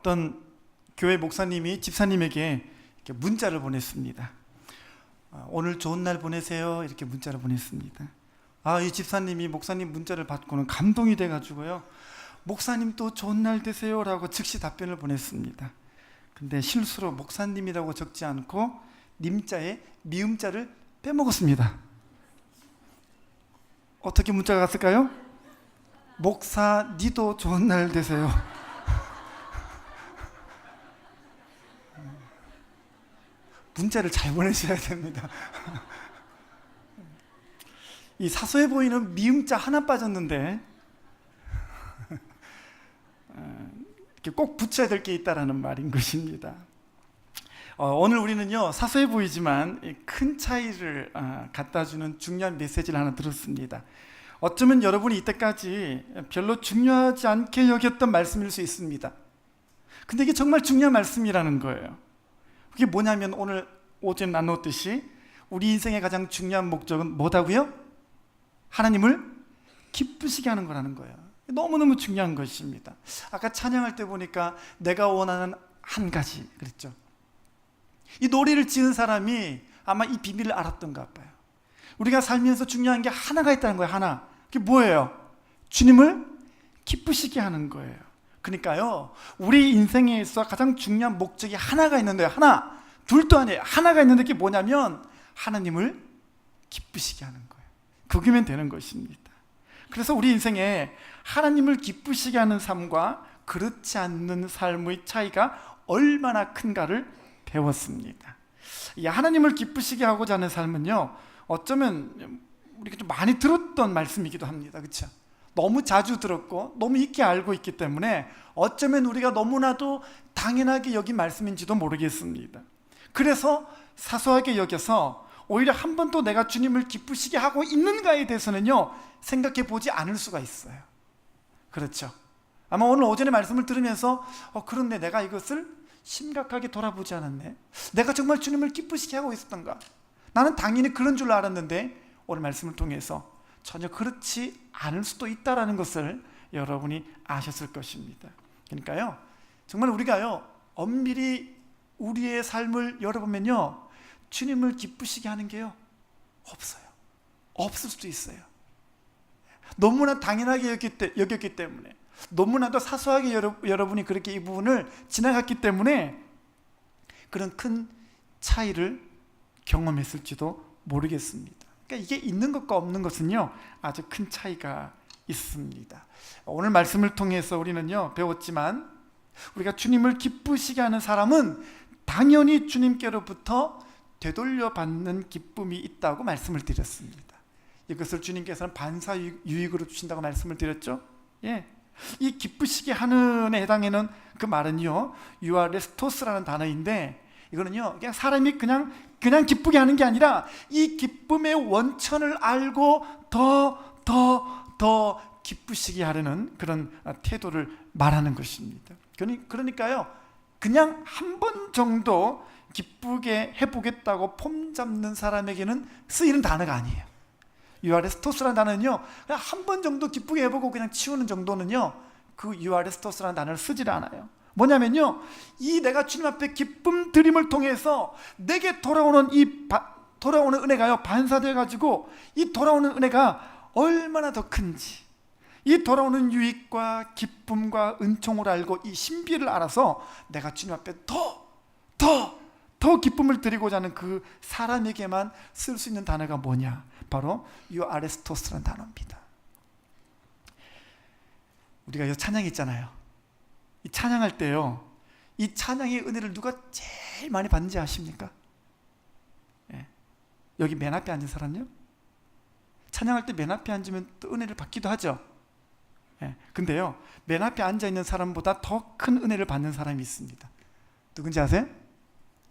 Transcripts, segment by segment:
어떤 교회 목사님이 집사님에게 이렇게 문자를 보냈습니다. 오늘 좋은 날 보내세요. 이렇게 문자를 보냈습니다. 이 집사님이 목사님 문자를 받고는 감동이 돼가지고요, 목사님 또 좋은 날 되세요 라고 즉시 답변을 보냈습니다. 근데 실수로 목사님이라고 적지 않고 님자에 미음자를 빼먹었습니다. 어떻게 문자가 갔을까요? 목사 니도 좋은 날 되세요. 문자를 잘 보내셔야 됩니다. 이 사소해 보이는 미음자 하나 빠졌는데 이렇게 꼭 붙여야 될 게 있다라는 말인 것입니다. 오늘 우리는요, 사소해 보이지만 큰 차이를 갖다 주는 중요한 메시지를 하나 들었습니다. 어쩌면 여러분이 이때까지 별로 중요하지 않게 여겼던 말씀일 수 있습니다. 근데 이게 정말 중요한 말씀이라는 거예요. 그게 뭐냐면 오늘 오전에 나눴듯이 우리 인생의 가장 중요한 목적은 뭐다고요? 하나님을 기쁘시게 하는 거라는 거예요. 너무너무 중요한 것입니다. 아까 찬양할 때 보니까 내가 원하는 한 가지 그랬죠. 이 노래를 지은 사람이 아마 이 비밀을 알았던가 봐요. 우리가 살면서 중요한 게 하나가 있다는 거예요. 하나. 그게 뭐예요? 주님을 기쁘시게 하는 거예요. 그러니까요, 우리 인생에 있어 가장 중요한 목적이 하나가 있는데요. 하나, 둘도 아니에요. 하나가 있는데 그게 뭐냐면 하나님을 기쁘시게 하는 거예요. 그거면 되는 것입니다. 그래서 우리 인생에 하나님을 기쁘시게 하는 삶과 그렇지 않는 삶의 차이가 얼마나 큰가를 배웠습니다. 이 하나님을 기쁘시게 하고자 하는 삶은요, 어쩌면 우리가 좀 많이 들었던 말씀이기도 합니다. 그렇죠? 너무 자주 들었고 너무 익히 알고 있기 때문에 어쩌면 우리가 너무나도 당연하게 여긴 말씀인지도 모르겠습니다. 그래서 사소하게 여겨서 오히려 한 번도 내가 주님을 기쁘시게 하고 있는가에 대해서는요, 생각해 보지 않을 수가 있어요. 그렇죠? 아마 오늘 오전에 말씀을 들으면서 그런데 내가 이것을 심각하게 돌아보지 않았네. 내가 정말 주님을 기쁘시게 하고 있었던가? 나는 당연히 그런 줄 알았는데 오늘 말씀을 통해서 전혀 그렇지 않을 수도 있다는 것을 여러분이 아셨을 것입니다. 그러니까요, 정말 우리가요, 엄밀히 우리의 삶을 열어보면요, 주님을 기쁘시게 하는 게요, 없어요. 없을 수도 있어요. 너무나 당연하게 여겼기 때문에, 너무나도 사소하게 여러분이 그렇게 이 부분을 지나갔기 때문에 그런 큰 차이를 경험했을지도 모르겠습니다. 그러니까 이게 있는 것과 없는 것은요, 아주 큰 차이가 있습니다. 오늘 말씀을 통해서 우리는요, 배웠지만 우리가 주님을 기쁘시게 하는 사람은 당연히 주님께로부터 되돌려 받는 기쁨이 있다고 말씀을 드렸습니다. 이것을 주님께서는 반사유익으로 주신다고 말씀을 드렸죠. 예. 이 기쁘시게 하는에 해당하는 그 말은요, 유아레스토스라는 단어인데, 이거는요, 그냥 사람이 그냥 기쁘게 하는 게 아니라 이 기쁨의 원천을 알고 더 기쁘시게 하려는 그런 태도를 말하는 것입니다. 그러니까요, 그냥 한 번 정도 기쁘게 해보겠다고 폼 잡는 사람에게는 쓰이는 단어가 아니에요. 유아레스토스라는 단어는요, 그냥 한 번 정도 기쁘게 해보고 그냥 치우는 정도는요, 그 유아레스토스라는 단어를 쓰질 않아요. 뭐냐면요, 이 내가 주님 앞에 기쁨 드림을 통해서 내게 돌아오는 돌아오는 은혜가요, 반사돼 가지고 이 돌아오는 은혜가 얼마나 더 큰지, 이 돌아오는 유익과 기쁨과 은총을 알고 이 신비를 알아서 내가 주님 앞에 더 기쁨을 드리고자 하는 그 사람에게만 쓸 수 있는 단어가 뭐냐? 바로 유아레스토스라는 단어입니다. 우리가 이 찬양 있잖아요. 이 찬양할 때요, 이 찬양의 은혜를 누가 제일 많이 받는지 아십니까? 예. 여기 맨 앞에 앉은 사람요? 찬양할 때 맨 앞에 앉으면 또 은혜를 받기도 하죠. 예. 근데요, 맨 앞에 앉아 있는 사람보다 더 큰 은혜를 받는 사람이 있습니다. 누군지 아세요?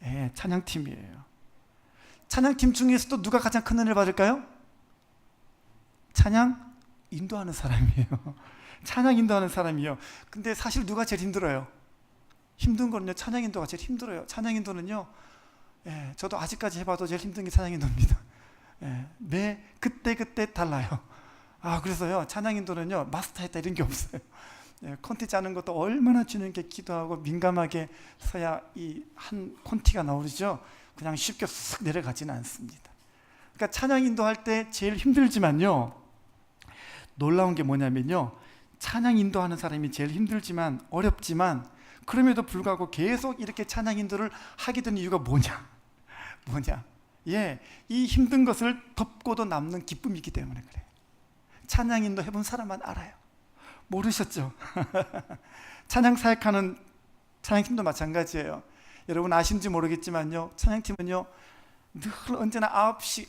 예, 찬양팀이에요. 찬양팀 중에서도 누가 가장 큰 은혜를 받을까요? 찬양 인도하는 사람이에요. 찬양 인도하는 사람이요. 근데 사실 누가 제일 힘들어요? 힘든 거는요, 찬양 인도가 제일 힘들어요. 찬양 인도는요, 예, 저도 아직까지 해봐도 제일 힘든 게 찬양 인도입니다. 예, 그때 달라요. 그래서요, 찬양 인도는요, 마스터했다 이런 게 없어요. 콘티 짜는 것도 얼마나 주님께 기도하고 민감하게 서야 이 한 콘티가 나오죠. 그냥 쉽게 쓱 내려가지는 않습니다. 그러니까 찬양 인도할 때 제일 힘들지만요, 놀라운 게 뭐냐면요, 찬양 인도하는 사람이 제일 힘들지만 어렵지만 그럼에도 불구하고 계속 이렇게 찬양 인도를 하게 된 이유가 뭐냐? 이 힘든 것을 덮고도 남는 기쁨이 있기 때문에 그래요. 찬양 인도 해본 사람만 알아요. 모르셨죠? 찬양 사역하는 찬양팀도 마찬가지예요. 여러분 아신지 모르겠지만요, 찬양팀은요 늘 언제나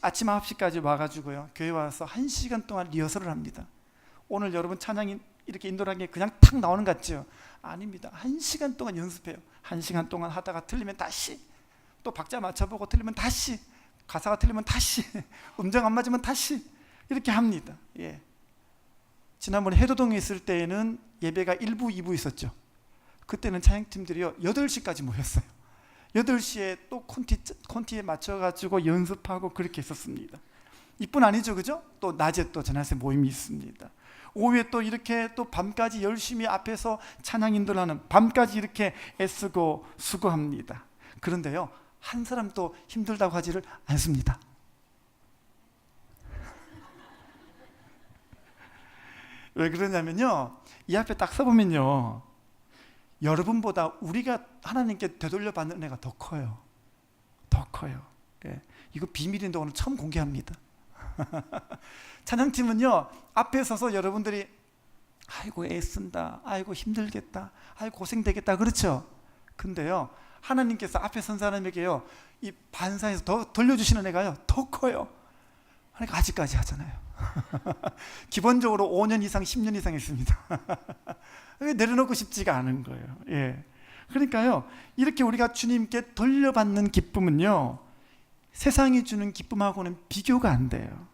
아침 9시까지 와가지고요 교회 와서 1시간 동안 리허설을 합니다. 오늘 여러분 찬양이 이렇게 인도라는 게 그냥 탁 나오는 것 같죠? 아닙니다. 1시간 동안 연습해요. 1시간 동안 하다가 틀리면 다시, 또 박자 맞춰보고 틀리면 다시, 가사가 틀리면 다시, 음정 안 맞으면 다시, 이렇게 합니다. 지난번에 해도동에 있을 때에는 예배가 1부, 2부 있었죠. 그때는 찬양팀들이요 8시까지 모였어요. 8시에 또 콘티에 맞춰가지고 연습하고 그렇게 했었습니다. 이뿐 아니죠, 그죠? 또 낮에 또 전화세 모임이 있습니다. 오후에 또 이렇게 또 밤까지 열심히 앞에서 찬양 인도를 하는, 밤까지 이렇게 애쓰고 수고합니다. 그런데요, 한 사람도 힘들다고 하지를 않습니다. 왜 그러냐면요, 이 앞에 딱 써보면요, 여러분보다 우리가 하나님께 되돌려 받는 은혜가 더 커요. 더 커요. 이거 비밀인데 오늘 처음 공개합니다. 찬양팀은요 앞에 서서 여러분들이 아이고 애쓴다, 아이고 힘들겠다, 아이고 고생되겠다, 그렇죠? 근데요 하나님께서 앞에 선 사람에게요 이 반사해서 더 돌려주시는 은혜가요 더 커요. 그러니까 아직까지 하잖아요. 기본적으로 5년 이상 10년 이상 했습니다. 내려놓고 싶지가 않은 거예요. 그러니까요 이렇게 우리가 주님께 돌려받는 기쁨은요 세상이 주는 기쁨하고는 비교가 안 돼요.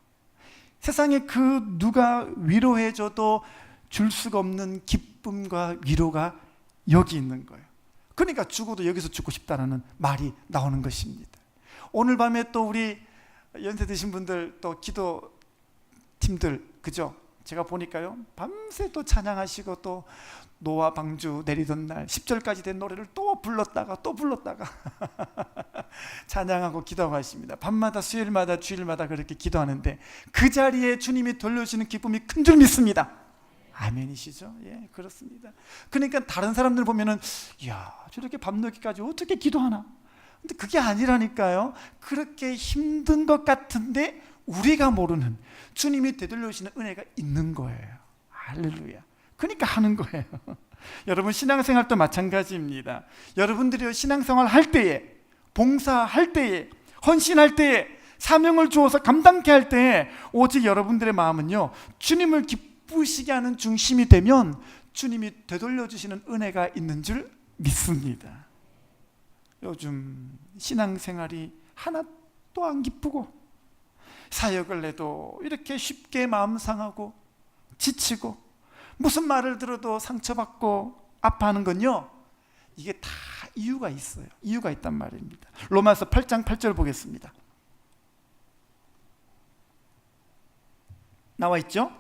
세상에 그 누가 위로해줘도 줄 수가 없는 기쁨과 위로가 여기 있는 거예요. 그러니까 죽어도 여기서 죽고 싶다라는 말이 나오는 것입니다. 오늘 밤에 또 우리 연세 드신 분들 또 기도팀들, 그죠? 제가 보니까요 밤새 또 찬양하시고 또 노아 방주 내리던 날 10절까지 된 노래를 또 불렀다가 찬양하고 기도하십니다. 밤마다 수요일마다 주일마다 그렇게 기도하는데 그 자리에 주님이 돌려주시는 기쁨이 큰 줄 믿습니다. 아멘이시죠? 그렇습니다. 그러니까 다른 사람들 보면은 이야 저렇게 밤늦게까지 어떻게 기도하나? 근데 그게 아니라니까요. 그렇게 힘든 것 같은데 우리가 모르는 주님이 되돌려주시는 은혜가 있는 거예요. 할렐루야. 그러니까 하는 거예요. 여러분 신앙생활도 마찬가지입니다. 여러분들이 신앙생활 할 때에, 봉사할 때에, 헌신할 때에, 사명을 주어서 감당케 할 때에 오직 여러분들의 마음은요 주님을 기쁘시게 하는 중심이 되면 주님이 되돌려주시는 은혜가 있는 줄 믿습니다. 요즘 신앙생활이 하나도 안 기쁘고 사역을 해도 이렇게 쉽게 마음 상하고 지치고 무슨 말을 들어도 상처받고 아파하는 건요 이게 다 이유가 있어요. 이유가 있단 말입니다. 로마서 8장 8절 보겠습니다. 나와 있죠?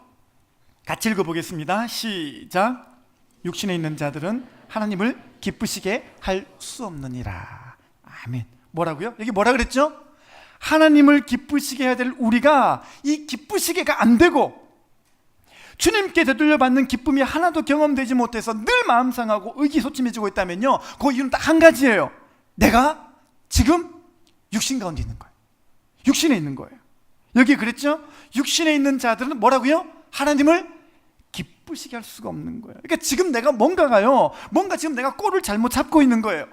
같이 읽어보겠습니다. 시작. 육신에 있는 자들은 하나님을 기쁘시게 할 수 없느니라. 아멘. 뭐라고요? 여기 뭐라 그랬죠? 하나님을 기쁘시게 해야 될 우리가 이 기쁘시게가 안 되고 주님께 되돌려 받는 기쁨이 하나도 경험되지 못해서 늘 마음 상하고 의기소침해지고 있다면요 그 이유는 딱 한 가지예요. 내가 지금 육신 가운데 있는 거예요. 육신에 있는 거예요. 여기 그랬죠? 육신에 있는 자들은 뭐라고요? 하나님을 기쁘시게 할 수가 없는 거예요. 그러니까 지금 내가 뭔가 지금 내가 꼴을 잘못 잡고 있는 거예요.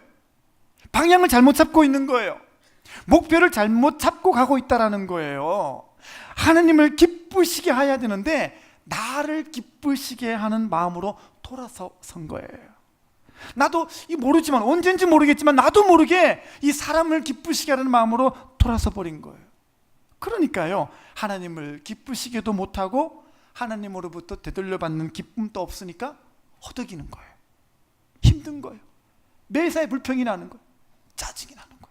방향을 잘못 잡고 있는 거예요. 목표를 잘못 잡고 가고 있다라는 거예요. 하나님을 기쁘시게 해야 되는데 나를 기쁘시게 하는 마음으로 돌아선 거예요. 나도 모르지만 언젠지 모르겠지만 나도 모르게 이 사람을 기쁘시게 하는 마음으로 돌아서 버린 거예요. 그러니까요 하나님을 기쁘시게도 못하고 하나님으로부터 되돌려받는 기쁨도 없으니까 허덕이는 거예요. 힘든 거예요. 매사에 불평이 나는 거예요. 짜증이 나는 거예요.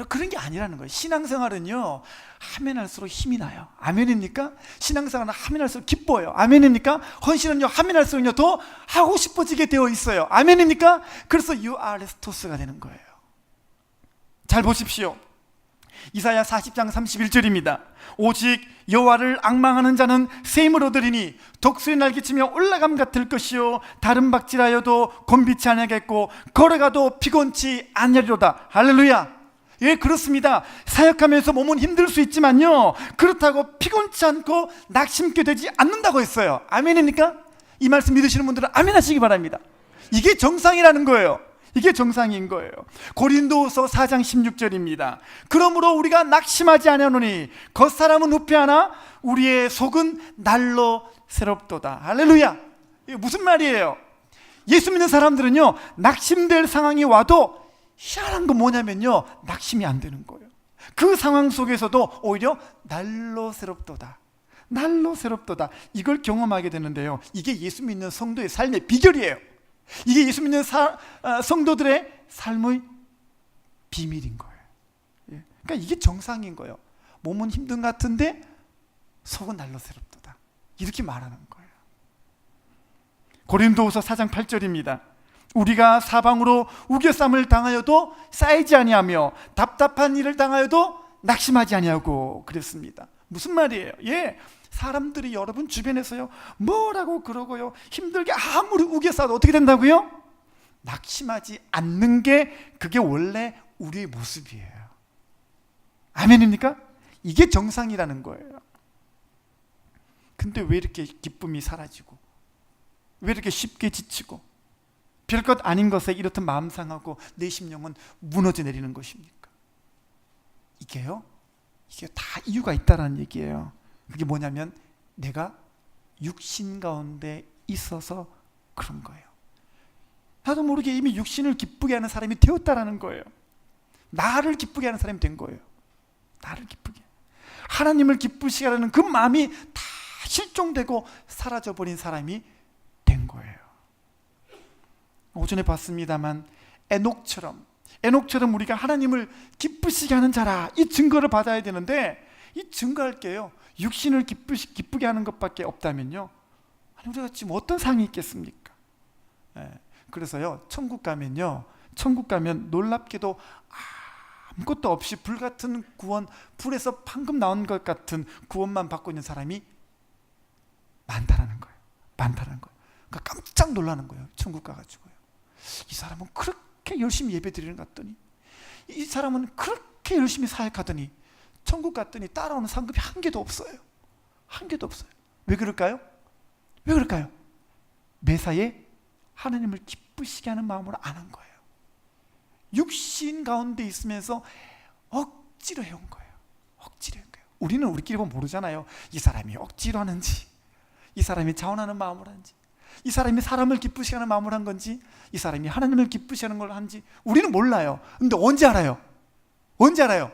그런 게 아니라는 거예요. 신앙생활은요, 하면 할수록 힘이 나요. 아멘입니까? 신앙생활은 하면 할수록 기뻐요. 아멘입니까? 헌신은요, 하면 할수록요 더 하고 싶어지게 되어 있어요. 아멘입니까? 그래서 유아레스토스가 되는 거예요. 잘 보십시오. 이사야 40장 31절입니다. 오직 여호와를 앙망하는 자는 샘을 얻으리니 독수리 날개치며 올라감 같을 것이요 다른 박질하여도 곤비치 아니하겠고 걸어가도 피곤치 아니하리로다. 할렐루야. 예, 그렇습니다. 사역하면서 몸은 힘들 수 있지만요, 그렇다고 피곤치 않고 낙심케 되지 않는다고 했어요. 아멘입니까? 이 말씀 믿으시는 분들은 아멘 하시기 바랍니다. 이게 정상이라는 거예요. 이게 정상인 거예요. 고린도후서 4장 16절입니다. 그러므로 우리가 낙심하지 아니하노니 겉사람은 우패하나 우리의 속은 날로 새롭도다. 할렐루야. 이게 무슨 말이에요? 예수 믿는 사람들은요, 낙심될 상황이 와도 희한한 건 뭐냐면요, 낙심이 안 되는 거예요. 그 상황 속에서도 오히려 날로 새롭도다, 날로 새롭도다, 이걸 경험하게 되는데요, 이게 예수 믿는 성도의 삶의 비결이에요. 이게 예수 믿는 성도들의 삶의 비밀인 거예요. 그러니까 이게 정상인 거예요. 몸은 힘든 것 같은데 속은 날로 새롭도다, 이렇게 말하는 거예요. 고린도후서 4장 8절입니다. 우리가 사방으로 우겨쌈을 당하여도 쌓이지 아니하며 답답한 일을 당하여도 낙심하지 아니하고 그랬습니다. 무슨 말이에요? 예, 사람들이 여러분 주변에서요 뭐라고 그러고요 힘들게 아무리 우겨싸도 어떻게 된다고요? 낙심하지 않는 게 그게 원래 우리의 모습이에요. 아멘입니까? 이게 정상이라는 거예요. 근데 왜 이렇게 기쁨이 사라지고, 왜 이렇게 쉽게 지치고, 별것 아닌 것에 이렇듯 마음 상하고 내 심령은 무너져 내리는 것입니까? 이게요, 이게 다 이유가 있다는 얘기예요. 그게 뭐냐면 내가 육신 가운데 있어서 그런 거예요. 나도 모르게 이미 육신을 기쁘게 하는 사람이 되었다라는 거예요. 나를 기쁘게 하는 사람이 된 거예요. 나를 기쁘게, 하나님을 기쁘시게 하는 그 마음이 다 실종되고 사라져버린 사람이 된 거예요. 오전에 봤습니다만 에녹처럼 우리가 하나님을 기쁘시게 하는 자라, 이 증거를 받아야 되는데, 이 증거할 게요, 육신을 기쁘게 하는 것밖에 없다면요, 아니 우리가 지금 어떤 상이 있겠습니까? 그래서요, 천국 가면 놀랍게도 아무것도 없이 불같은 구원, 불에서 방금 나온 것 같은 구원만 받고 있는 사람이 많다는 거예요. 그러니까 깜짝 놀라는 거예요. 천국 가가지고요, 이 사람은 그렇게 열심히 예배 드리는 것 같더니, 이 사람은 그렇게 열심히 사역하더니 천국 갔더니 따라오는 상급이 한 개도 없어요. 한 개도 없어요. 왜 그럴까요? 왜 그럴까요? 매사에 하나님을 기쁘시게 하는 마음으로 안 한 거예요. 육신 가운데 있으면서 억지로 해온 거예요. 억지로 해온 거예요. 우리는 우리끼리 보면 모르잖아요. 이 사람이 억지로 하는지, 이 사람이 자원하는 마음으로 하는지, 이 사람이 사람을 기쁘시게 하는 마음으로 한 건지, 이 사람이 하나님을 기쁘시게 하는 걸 한지 우리는 몰라요. 근데 언제 알아요? 언제 알아요?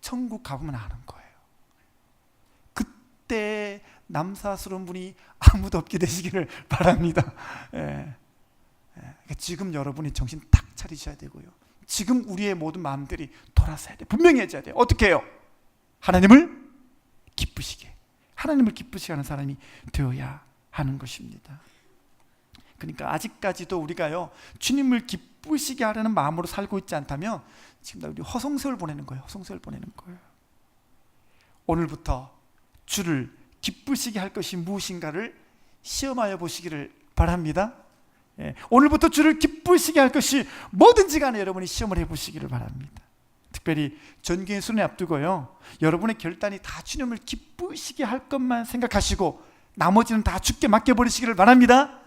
천국 가보면 아는 거예요. 그때 남사스러운 분이 아무도 없게 되시기를 바랍니다. 지금 여러분이 정신 딱 차리셔야 되고요, 지금 우리의 모든 마음들이 돌아서야 돼요. 분명해져야 돼요. 어떻게 해요? 하나님을 기쁘시게 하는 사람이 되어야 하는 것입니다. 그러니까 아직까지도 우리가요, 주님을 기쁘시게 하려는 마음으로 살고 있지 않다면 지금 다 우리 허송세월 보내는 거예요. 허송세월 보내는 거예요. 오늘부터 주를 기쁘시게 할 것이 무엇인가를 시험하여 보시기를 바랍니다. 오늘부터 주를 기쁘시게 할 것이 뭐든지 간에 여러분이 시험을 해보시기를 바랍니다. 특별히 전교회 수련회 앞두고요, 여러분의 결단이 다 주님을 기쁘시게 할 것만 생각하시고 나머지는 다 주께 맡겨버리시기를 바랍니다.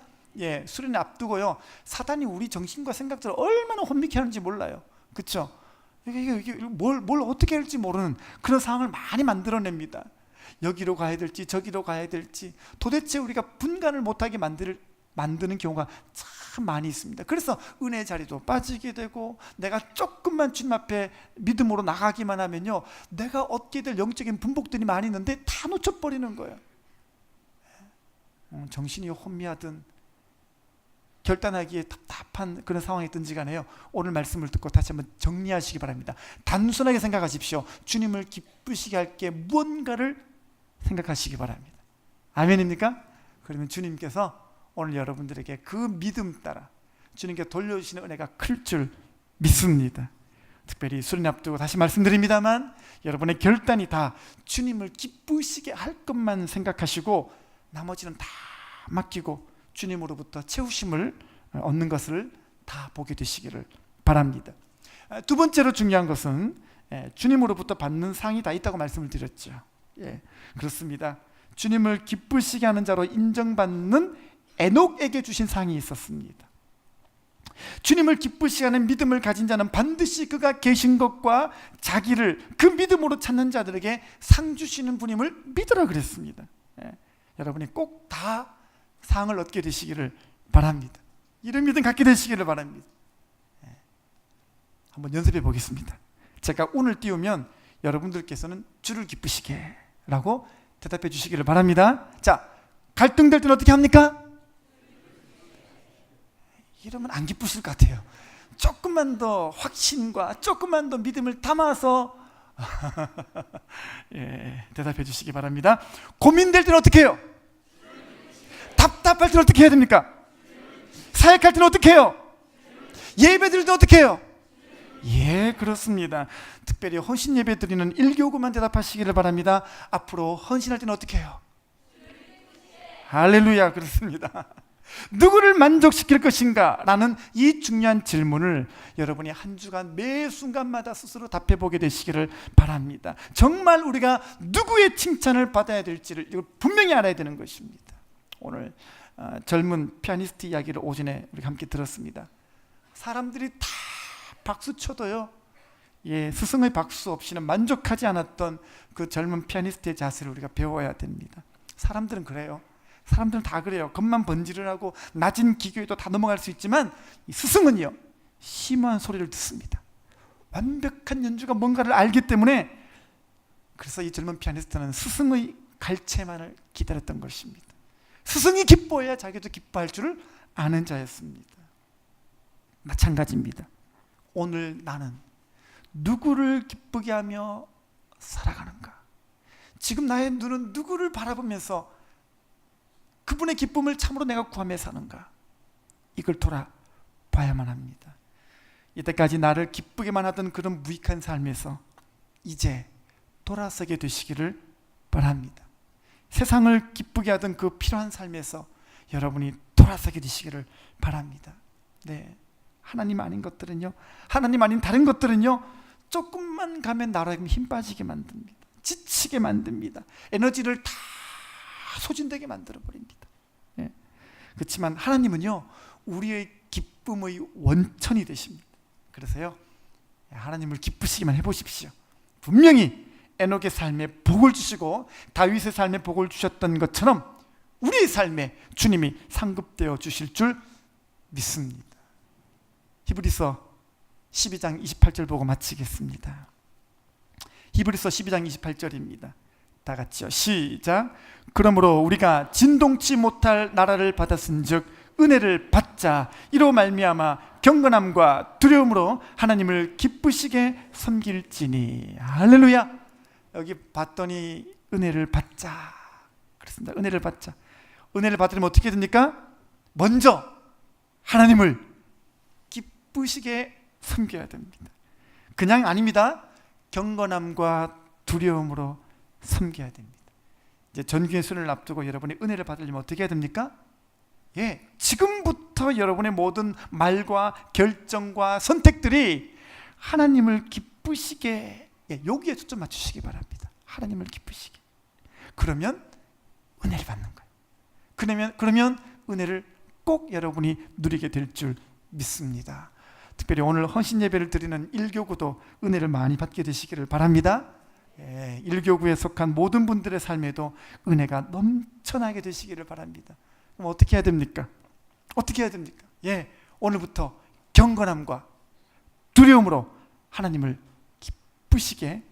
수련회 앞두고요, 사단이 우리 정신과 생각들을 얼마나 혼미케 하는지 몰라요. 그렇죠? 이게 뭘 어떻게 할지 모르는 그런 상황을 많이 만들어냅니다. 여기로 가야 될지 저기로 가야 될지 도대체 우리가 분간을 못하게 만드는 경우가 참 많이 있습니다. 그래서 은혜 자리도 빠지게 되고, 내가 조금만 주님 앞에 믿음으로 나가기만 하면요, 내가 얻게 될 영적인 분복들이 많이 있는데 다 놓쳐버리는 거예요. 정신이 혼미하든 결단하기에 답답한 그런 상황이 든지 간에요, 오늘 말씀을 듣고 다시 한번 정리하시기 바랍니다. 단순하게 생각하십시오. 주님을 기쁘시게 할 게 무언가를 생각하시기 바랍니다. 아멘입니까? 그러면 주님께서 오늘 여러분들에게 그 믿음 따라 주님께 돌려주시는 은혜가 클 줄 믿습니다. 특별히 수련 앞두고 다시 말씀드립니다만, 여러분의 결단이 다 주님을 기쁘시게 할 것만 생각하시고 나머지는 다 맡기고 주님으로부터 채우심을 얻는 것을 다 보게 되시기를 바랍니다. 두 번째로 중요한 것은 주님으로부터 받는 상이 다 있다고 말씀을 드렸죠. 그렇습니다. 주님을 기쁘시게 하는 자로 인정받는 에녹에게 주신 상이 있었습니다. 주님을 기쁘시게 하는 믿음을 가진 자는 반드시 그가 계신 것과 자기를 그 믿음으로 찾는 자들에게 상 주시는 분임을 믿으라 그랬습니다. 여러분이 꼭 다 상을 얻게 되시기를 바랍니다. 이런 믿음 갖게 되시기를 바랍니다. 한번 연습해 보겠습니다. 제가 운을 띄우면 여러분들께서는 주를 기쁘시게 라고 대답해 주시기를 바랍니다. 자, 갈등될 때는 어떻게 합니까? 이러면 안 기쁘실 것 같아요. 조금만 더 확신과 조금만 더 믿음을 담아서 대답해 주시기 바랍니다. 고민될 때는 어떻게 해요? 답답할 때는 어떻게 해야 됩니까? 사역할 때는 어떻게 해요? 예배 드릴 때는 어떻게 해요? 그렇습니다. 특별히 헌신 예배 드리는 1교구만 대답하시기를 바랍니다. 앞으로 헌신할 때는 어떻게 해요? 할렐루야. 그렇습니다. 누구를 만족시킬 것인가? 라는 이 중요한 질문을 여러분이 한 주간 매 순간마다 스스로 답해보게 되시기를 바랍니다. 정말 우리가 누구의 칭찬을 받아야 될지를 이걸 분명히 알아야 되는 것입니다. 오늘 젊은 피아니스트 이야기를 오전에 우리가 함께 들었습니다. 사람들이 다 박수 쳐도요, 스승의 박수 없이는 만족하지 않았던 그 젊은 피아니스트의 자세를 우리가 배워야 됩니다. 사람들은 그래요. 사람들은 다 그래요. 겉만 번지를 하고 낮은 기교에도 다 넘어갈 수 있지만, 이 스승은요, 심한 소리를 듣습니다. 완벽한 연주가 뭔가를 알기 때문에, 그래서 이 젊은 피아니스트는 스승의 갈채만을 기다렸던 것입니다. 스승이 기뻐해야 자기도 기뻐할 줄을 아는 자였습니다. 마찬가지입니다. 오늘 나는 누구를 기쁘게 하며 살아가는가? 지금 나의 눈은 누구를 바라보면서 그분의 기쁨을 참으로 내가 구하며 사는가? 이걸 돌아봐야만 합니다. 이때까지 나를 기쁘게만 하던 그런 무익한 삶에서 이제 돌아서게 되시기를 바랍니다. 세상을 기쁘게 하던 그 필요한 삶에서 여러분이 돌아서게 되시기를 바랍니다. 하나님 아닌 것들은요, 하나님 아닌 다른 것들은요, 조금만 가면 나로 하여금 힘 빠지게 만듭니다. 지치게 만듭니다. 에너지를 다 소진되게 만들어 버립니다. 그렇지만 하나님은요, 우리의 기쁨의 원천이 되십니다. 그래서요, 하나님을 기쁘시기만 해보십시오. 분명히 에녹의 삶에 복을 주시고 다윗의 삶에 복을 주셨던 것처럼 우리의 삶에 주님이 상급되어 주실 줄 믿습니다. 히브리서 12장 28절 보고 마치겠습니다. 히브리서 12장 28절입니다. 다 같이요. 시작. 그러므로 우리가 진동치 못할 나라를 받았은즉 은혜를 받자. 이로 말미암아 경건함과 두려움으로 하나님을 기쁘시게 섬길지니. 할렐루야. 여기 봤더니 은혜를 받자. 그렇습니다. 은혜를 받자. 은혜를 받으려면 어떻게 됩니까? 먼저 하나님을 기쁘시게 섬겨야 됩니다. 그냥 아닙니다. 경건함과 두려움으로 섬겨야 됩니다. 이제 전기의 순을 앞두고 여러분이 은혜를 받으려면 어떻게 해야 됩니까? 지금부터 여러분의 모든 말과 결정과 선택들이 하나님을 기쁘시게, 여기에 초점 맞추시기 바랍니다. 하나님을 기쁘시게. 그러면 은혜를 받는 거예요. 그러면 은혜를 꼭 여러분이 누리게 될 줄 믿습니다. 특별히 오늘 헌신 예배를 드리는 1교구도 은혜를 많이 받게 되시기를 바랍니다. 1교구에 속한 모든 분들의 삶에도 은혜가 넘쳐나게 되시기를 바랍니다. 그럼 어떻게 해야 됩니까? 어떻게 해야 됩니까? 오늘부터 경건함과 두려움으로 하나님을 기쁘시게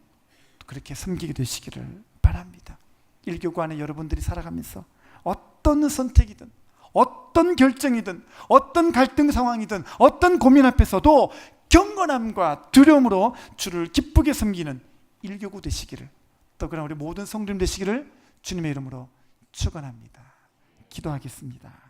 그렇게 섬기게 되시기를 바랍니다. 1교구 안에 여러분들이 살아가면서 어떤 선택이든 어떤 결정이든 어떤 갈등 상황이든 어떤 고민 앞에서도 경건함과 두려움으로 주를 기쁘게 섬기는 일교구 되시기를, 또 그런 우리 모든 성도님 되시기를 주님의 이름으로 축원합니다. 기도하겠습니다.